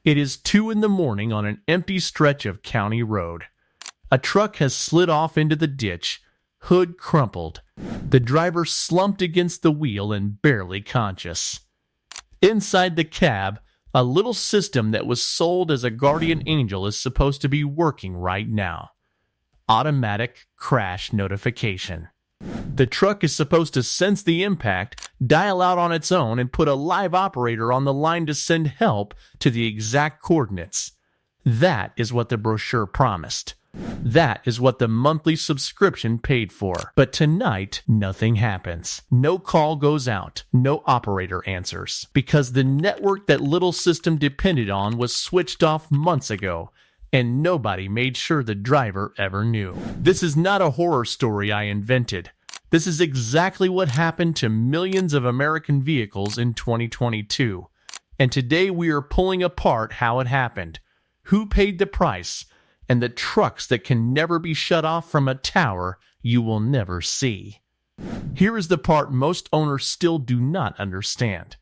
It is 2 in the morning on an empty stretch of county road. A truck has slid off into the ditch, hood crumpled. The driver slumped against the wheel and barely conscious. Inside the cab, a little system that was sold as a guardian angel is supposed to be working right now. Automatic crash notification. The truck is supposed to sense the impact, dial out on its own, and put a live operator on the line to send help to the exact coordinates. That is what the brochure promised. That is what the monthly subscription paid for. But tonight, nothing happens. No call goes out. No operator answers. Because the network that little system depended on was switched off months ago, and nobody made sure the driver ever knew. This is not a horror story I invented. This is exactly what happened to millions of American vehicles in 2022. And today we are pulling apart how it happened, who paid the price, and the trucks that can never be shut off from a tower you will never see. Here is the part most owners still do not understand.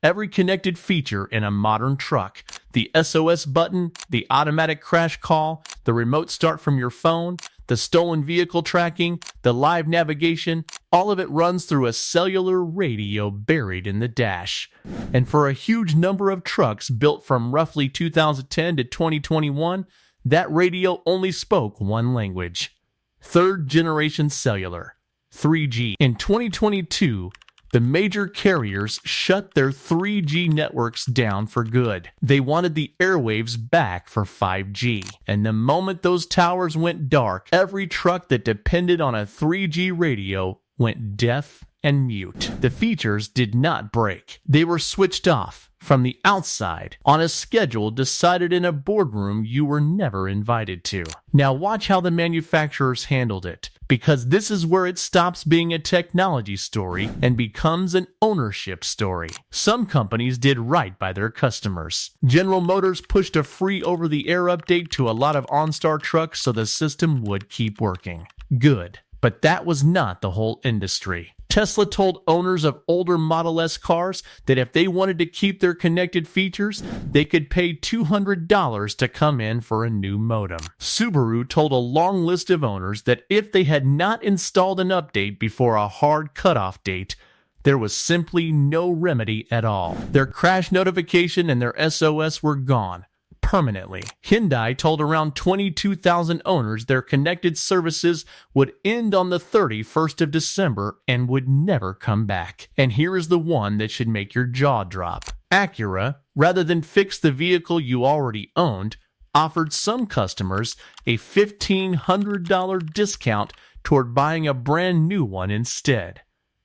Every connected feature in a modern truck, the SOS button, the automatic crash call, the remote start from your phone, the stolen vehicle tracking, the live navigation, all of it runs through a cellular radio buried in the dash. And for a huge number of trucks built from roughly 2010 to 2021, that radio only spoke one language: third generation cellular, 3G. In 2022, the major carriers shut their 3G networks down for good. They wanted the airwaves back for 5G. And the moment those towers went dark, every truck that depended on a 3G radio went deaf and mute. The features did not break. They were switched off from the outside on a schedule decided in a boardroom you were never invited to. Now watch how the manufacturers handled it, because this is where it stops being a technology story and becomes an ownership story. Some companies did right by their customers. General Motors pushed a free over-the-air update to a lot of OnStar trucks so the system would keep working. Good. But that was not the whole industry. Tesla told owners of older Model S cars that if they wanted to keep their connected features, they could pay $200 to come in for a new modem. Subaru told a long list of owners that if they had not installed an update before a hard cutoff date, there was simply no remedy at all. Their crash notification and their SOS were gone permanently. Hyundai told around 22,000 owners their connected services would end on the 31st of December and would never come back. And here is the one that should make your jaw drop. Acura, rather than fix the vehicle you already owned, offered some customers a $1,500 discount toward buying a brand new one instead.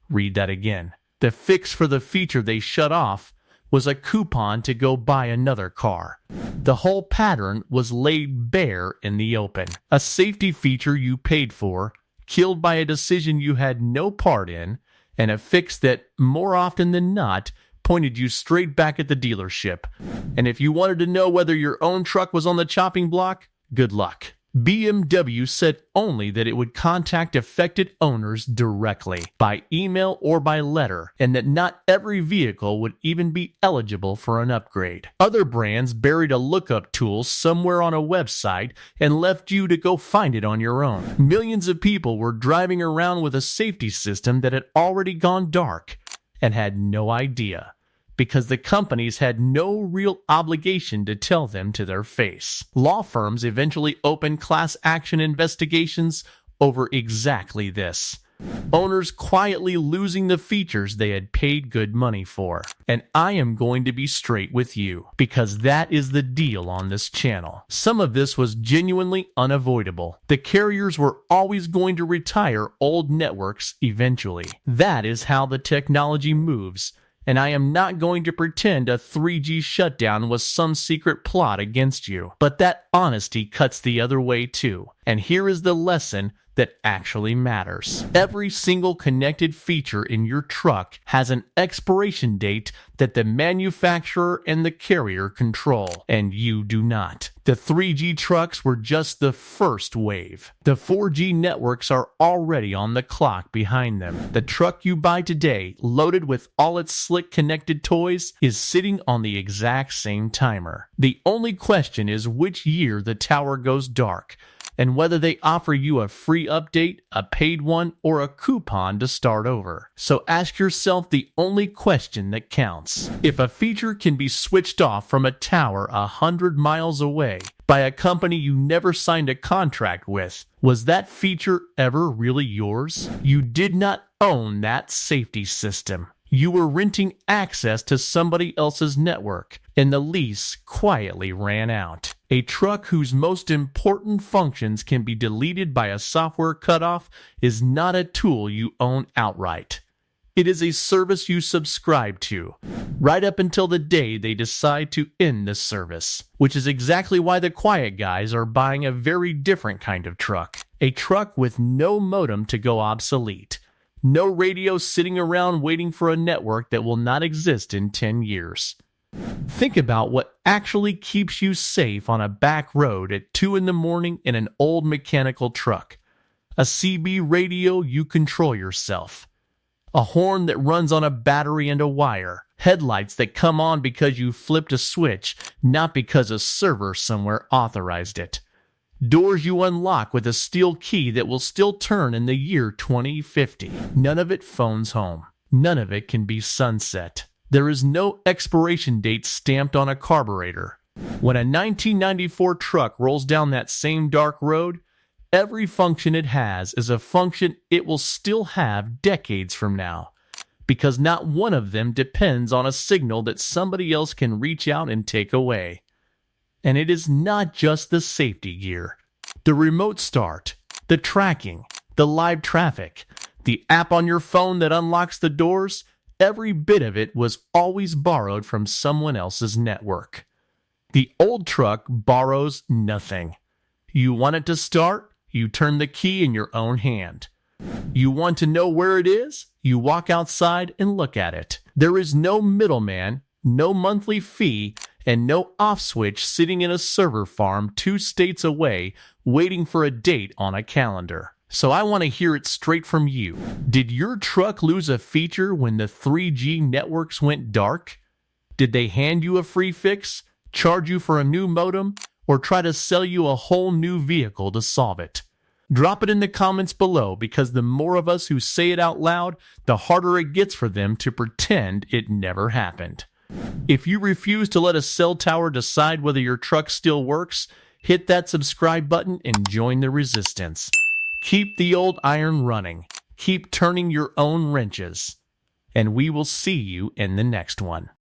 Read that again. The fix for the feature they shut off was a coupon to go buy another car. The whole pattern was laid bare in the open. A safety feature you paid for, killed by a decision you had no part in, and a fix that, more often than not, pointed you straight back at the dealership. And if you wanted to know whether your own truck was on the chopping block, good luck. BMW said only that it would contact affected owners directly, by email or by letter, and that not every vehicle would even be eligible for an upgrade. Other brands buried a lookup tool somewhere on a website and left you to go find it on your own. Millions of people were driving around with a safety system that had already gone dark and had no idea, because the companies had no real obligation to tell them to their face. Law firms eventually opened class action investigations over exactly this. Owners quietly losing the features they had paid good money for. And I am going to be straight with you, because that is the deal on this channel. Some of this was genuinely unavoidable. The carriers were always going to retire old networks eventually. That is how the technology moves. And I am not going to pretend a 3G shutdown was some secret plot against you. But that honesty cuts the other way too. And here is the lesson that actually matters. Every single connected feature in your truck has an expiration date that the manufacturer and the carrier control, and you do not. The 3G trucks were just the first wave. The 4G networks are already on the clock behind them. The truck you buy today, loaded with all its slick connected toys, is sitting on the exact same timer. The only question is which year the tower goes dark, and whether they offer you a free update, a paid one, or a coupon to start over. So ask yourself the only question that counts. If a feature can be switched off from a tower 100 miles away by a company you never signed a contract with, was that feature ever really yours? You did not own that safety system. You were renting access to somebody else's network, and the lease quietly ran out. A truck whose most important functions can be deleted by a software cutoff is not a tool you own outright. It is a service you subscribe to, right up until the day they decide to end the service, which is exactly why the quiet guys are buying a very different kind of truck. A truck with no modem to go obsolete. No radio sitting around waiting for a network that will not exist in 10 years. Think about what actually keeps you safe on a back road at 2 in the morning in an old mechanical truck. A CB radio you control yourself. A horn that runs on a battery and a wire. Headlights that come on because you flipped a switch, not because a server somewhere authorized it. Doors you unlock with a steel key that will still turn in the year 2050. None of it phones home. None of it can be sunset. There is no expiration date stamped on a carburetor. When a 1994 truck rolls down that same dark road, every function it has is a function it will still have decades from now, because not one of them depends on a signal that somebody else can reach out and take away. And it is not just the safety gear. The remote start, the tracking, the live traffic, the app on your phone that unlocks the doors, every bit of it was always borrowed from someone else's network. The old truck borrows nothing. You want it to start? You turn the key in your own hand. You want to know where it is? You walk outside and look at it. There is no middleman, no monthly fee, and no off switch sitting in a server farm 2 states away waiting for a date on a calendar. So I want to hear it straight from you. Did your truck lose a feature when the 3G networks went dark? Did they hand you a free fix, charge you for a new modem, or try to sell you a whole new vehicle to solve it? Drop it in the comments below, because the more of us who say it out loud, the harder it gets for them to pretend it never happened. If you refuse to let a cell tower decide whether your truck still works, hit that subscribe button and join the resistance. Keep the old iron running. Keep turning your own wrenches. And we will see you in the next one.